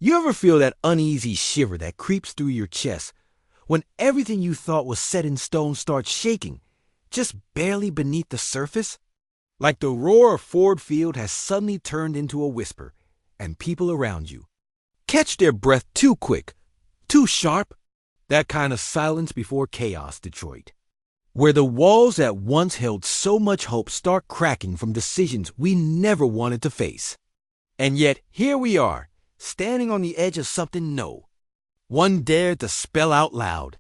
You ever feel that uneasy shiver that creeps through your chest when everything you thought was set in stone starts shaking, just barely beneath the surface? Like the roar of Ford Field has suddenly turned into a whisper, and people around you catch their breath too quick, too sharp. That kind of silence before chaos, Detroit. Where the walls that once held so much hope start cracking from decisions we never wanted to face. And yet, here we are, standing on the edge of something new. One dared to spell out loud.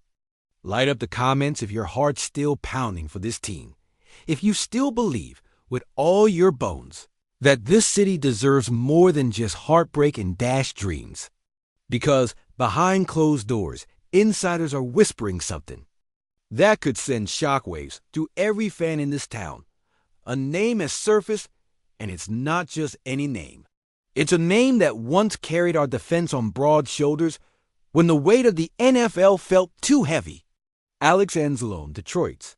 Light up the comments if your heart's still pounding for this team. If you still believe, with all your bones, that this city deserves more than just heartbreak and dashed dreams. Because behind closed doors, insiders are whispering something that could send shockwaves through every fan in this town. A name has surfaced, and it's not just any name. It's a name that once carried our defense on broad shoulders when the weight of the NFL felt too heavy. Alex Anzalone, Detroit's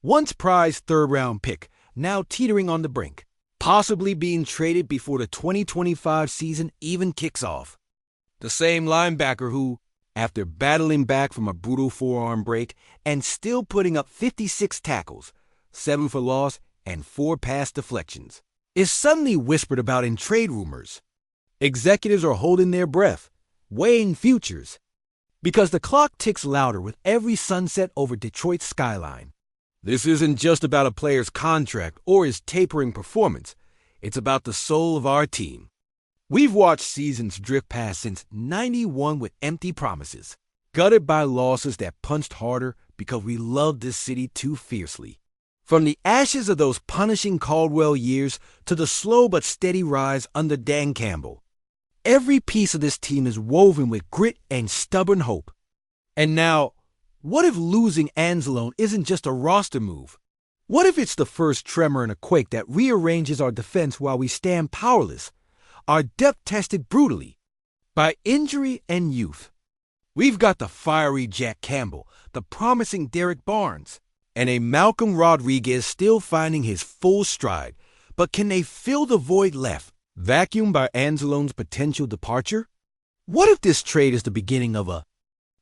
once prized third-round pick, now teetering on the brink, possibly being traded before the 2025 season even kicks off. The same linebacker who, after battling back from a brutal forearm break and still putting up 56 tackles, 7 for loss, and 4 pass deflections, is suddenly whispered about in trade rumors. Executives are holding their breath, weighing futures, because the clock ticks louder with every sunset over Detroit's skyline. This isn't just about a player's contract or his tapering performance. It's about the soul of our team. We've watched seasons drift past since '91 with empty promises, gutted by losses that punched harder because we loved this city too fiercely. From the ashes of those punishing Caldwell years to the slow but steady rise under Dan Campbell, every piece of this team is woven with grit and stubborn hope. And now, what if losing Anzalone isn't just a roster move? What if it's the first tremor in a quake that rearranges our defense while we stand powerless, our depth tested brutally by injury and youth? We've got the fiery Jack Campbell, the promising Derek Barnes, and a Malcolm Rodriguez still finding his full stride. But can they fill the void left, vacuumed by Anzalone's potential departure? What if this trade is the beginning of a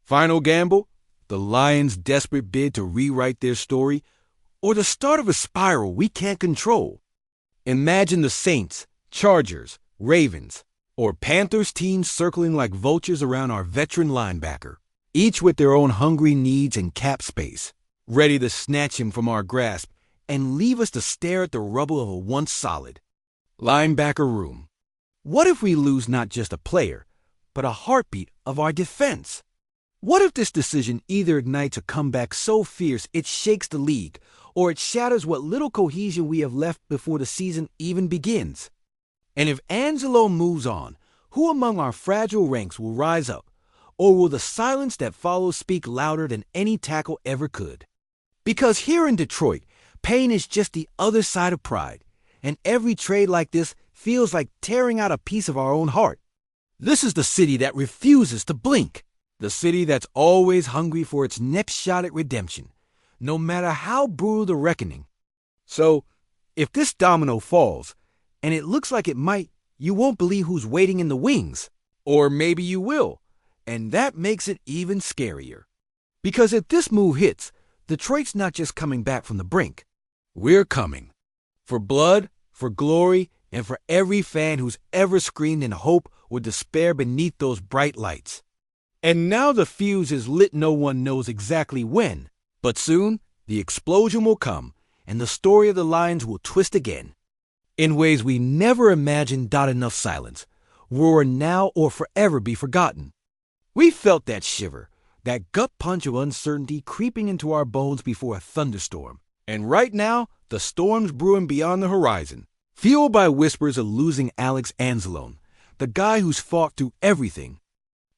final gamble, the Lions' desperate bid to rewrite their story, or the start of a spiral we can't control? Imagine the Saints, Chargers, Ravens, or Panthers teams circling like vultures around our veteran linebacker, each with their own hungry needs and cap space, ready to snatch him from our grasp and leave us to stare at the rubble of a once solid linebacker room. What if we lose not just a player, but a heartbeat of our defense? What if this decision either ignites a comeback so fierce it shakes the league, or it shatters what little cohesion we have left before the season even begins? And if Anzalone moves on, who among our fragile ranks will rise up, or will the silence that follows speak louder than any tackle ever could? Because here in Detroit, pain is just the other side of pride, and every trade like this feels like tearing out a piece of our own heart. This is the city that refuses to blink, the city that's always hungry for its next shot at redemption, no matter how brutal the reckoning. So, if this domino falls, and it looks like it might, you won't believe who's waiting in the wings. Or maybe you will, and that makes it even scarier. Because if this move hits, Detroit's not just coming back from the brink. We're coming. For blood, for glory, and for every fan who's ever screamed in hope or despair beneath those bright lights. And now the fuse is lit, no one knows exactly when. But soon, the explosion will come, and the story of the Lions will twist again. In ways we never imagined. Enough silence, roar now or forever be forgotten. We felt that shiver, that gut punch of uncertainty creeping into our bones before a thunderstorm. And right now, the storm's brewing beyond the horizon, fueled by whispers of losing Alex Anzalone, the guy who's fought through everything.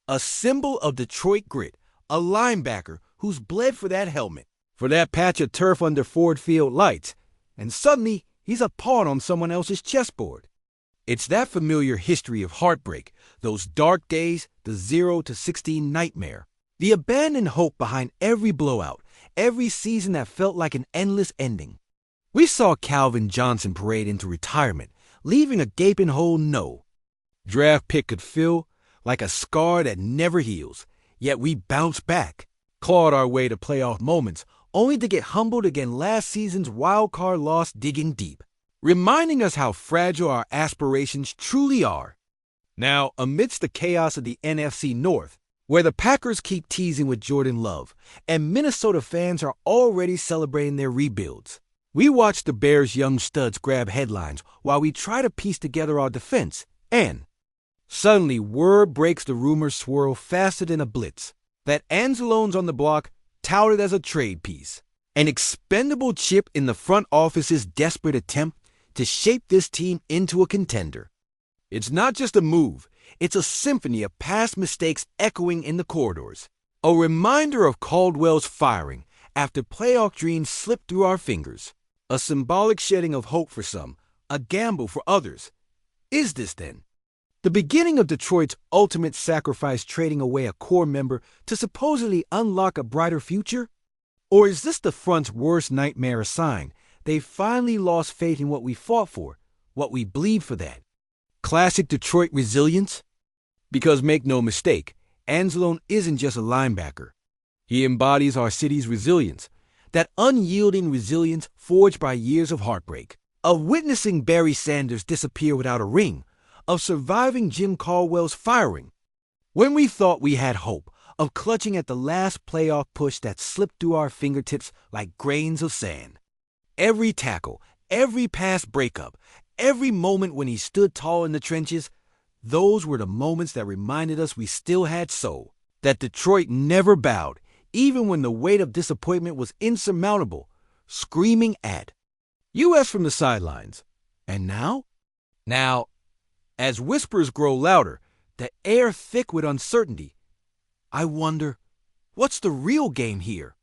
A symbol of Detroit grit, a linebacker who's bled for that helmet, for that patch of turf under Ford Field lights, and suddenly he's a pawn on someone else's chessboard. It's that familiar history of heartbreak, those dark days, the 0-16 nightmare, the abandoned hope behind every blowout, every season that felt like an endless ending. We saw Calvin Johnson parade into retirement, leaving a gaping hole no draft pick could fill, like a scar that never heals. Yet we bounced back, clawed our way to playoff moments, only to get humbled again last season's wildcard loss digging deep, reminding us how fragile our aspirations truly are. Now, amidst the chaos of the NFC North, where the Packers keep teasing with Jordan Love, and Minnesota fans are already celebrating their rebuilds, we watch the Bears' young studs grab headlines while we try to piece together our defense, and suddenly word breaks the rumors swirl faster than a blitz that Anzalone's on the block, touted as a trade piece, an expendable chip in the front office's desperate attempt to shape this team into a contender. It's not just a move, it's a symphony of past mistakes echoing in the corridors, a reminder of Caldwell's firing after playoff dreams slipped through our fingers, a symbolic shedding of hope for some, a gamble for others. Is this, then, the beginning of Detroit's ultimate sacrifice, trading away a core member to supposedly unlock a brighter future? Or is this the front's worst nightmare, a sign they finally lost faith in what we fought for, what we bleed for that? Classic Detroit resilience? Because make no mistake, Anzalone isn't just a linebacker. He embodies our city's resilience, that unyielding resilience forged by years of heartbreak, of witnessing Barry Sanders disappear without a ring, of surviving Jim Caldwell's firing. When we thought we had hope, of clutching at the last playoff push that slipped through our fingertips like grains of sand. Every tackle, every pass breakup, every moment when he stood tall in the trenches, those were the moments that reminded us we still had soul, that Detroit never bowed, even when the weight of disappointment was insurmountable, screaming at U.S. from the sidelines. And now? Now, as whispers grow louder, the air thick with uncertainty, I wonder, what's the real game here?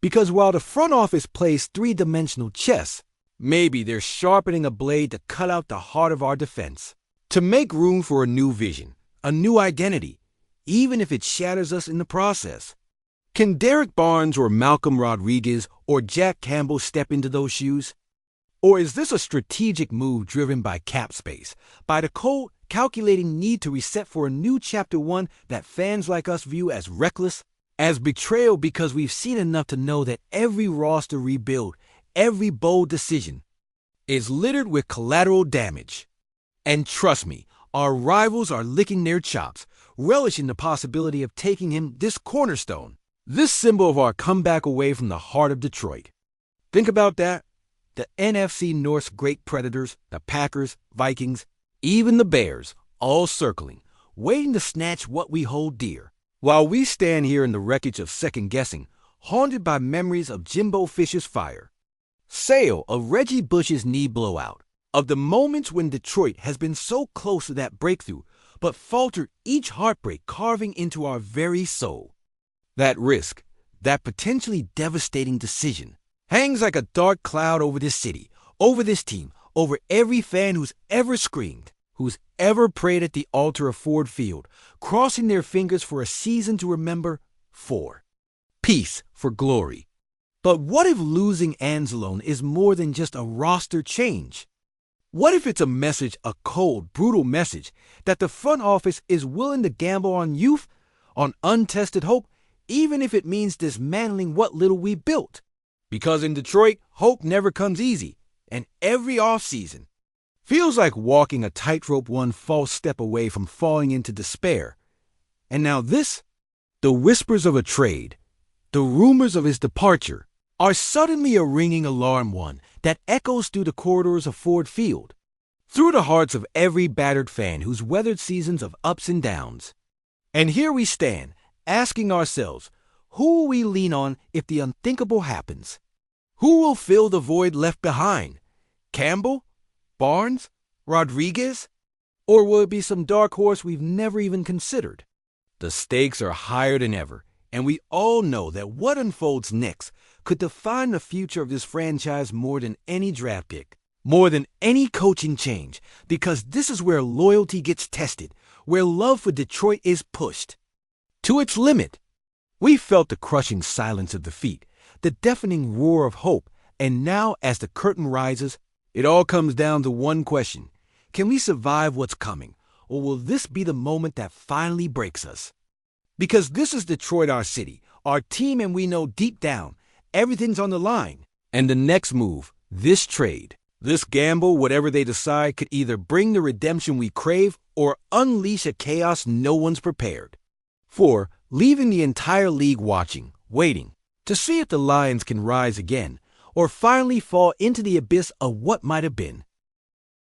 Because while the front office plays three-dimensional chess, maybe they're sharpening a blade to cut out the heart of our defense, to make room for a new vision, a new identity, even if it shatters us in the process. Can Derek Barnes or Malcolm Rodriguez or Jack Campbell step into those shoes? Or is this a strategic move driven by cap space, by the cold, calculating need to reset for a new chapter one that fans like us view as reckless, as betrayal because we've seen enough to know that every roster rebuild, every bold decision, is littered with collateral damage? And trust me, our rivals are licking their chops, relishing the possibility of taking him, this cornerstone, this symbol of our comeback away from the heart of Detroit. Think about that. The NFC North's great predators, the Packers, Vikings, even the Bears, all circling, waiting to snatch what we hold dear, while we stand here in the wreckage of second-guessing, haunted by memories of Jimbo Fisher's fire, Sale of Reggie Bush's knee blowout, of the moments when Detroit has been so close to that breakthrough, but faltered each heartbreak carving into our very soul. That risk, that potentially devastating decision, hangs like a dark cloud over this city, over this team, over every fan who's ever screamed, who's ever prayed at the altar of Ford Field, crossing their fingers for a season to remember, for peace, for glory. But what if losing Anzalone is more than just a roster change? What if it's a message, a cold, brutal message, that the front office is willing to gamble on youth, on untested hope, even if it means dismantling what little we built? Because in Detroit, hope never comes easy, and every offseason feels like walking a tightrope one false step away from falling into despair. And now this, the whispers of a trade, the rumors of his departure, are suddenly a ringing alarm one that echoes through the corridors of Ford Field, through the hearts of every battered fan who's weathered seasons of ups and downs. And here we stand, asking ourselves, who will we lean on if the unthinkable happens? Who will fill the void left behind? Campbell? Barnes? Rodriguez? Or will it be some dark horse we've never even considered? The stakes are higher than ever, and we all know that what unfolds next could define the future of this franchise more than any draft pick, more than any coaching change, because this is where loyalty gets tested, where love for Detroit is pushed to its limit. We felt the crushing silence of defeat, the deafening roar of hope, and now as the curtain rises, it all comes down to one question. Can we survive what's coming? or will this be the moment that finally breaks us? Because this is Detroit, our city, our team, and we know deep down everything's on the line. And the next move, this trade, this gamble, whatever they decide, could either bring the redemption we crave or unleash a chaos no one's prepared for, leaving the entire league watching, waiting to see if the Lions can rise again or finally fall into the abyss of what might have been.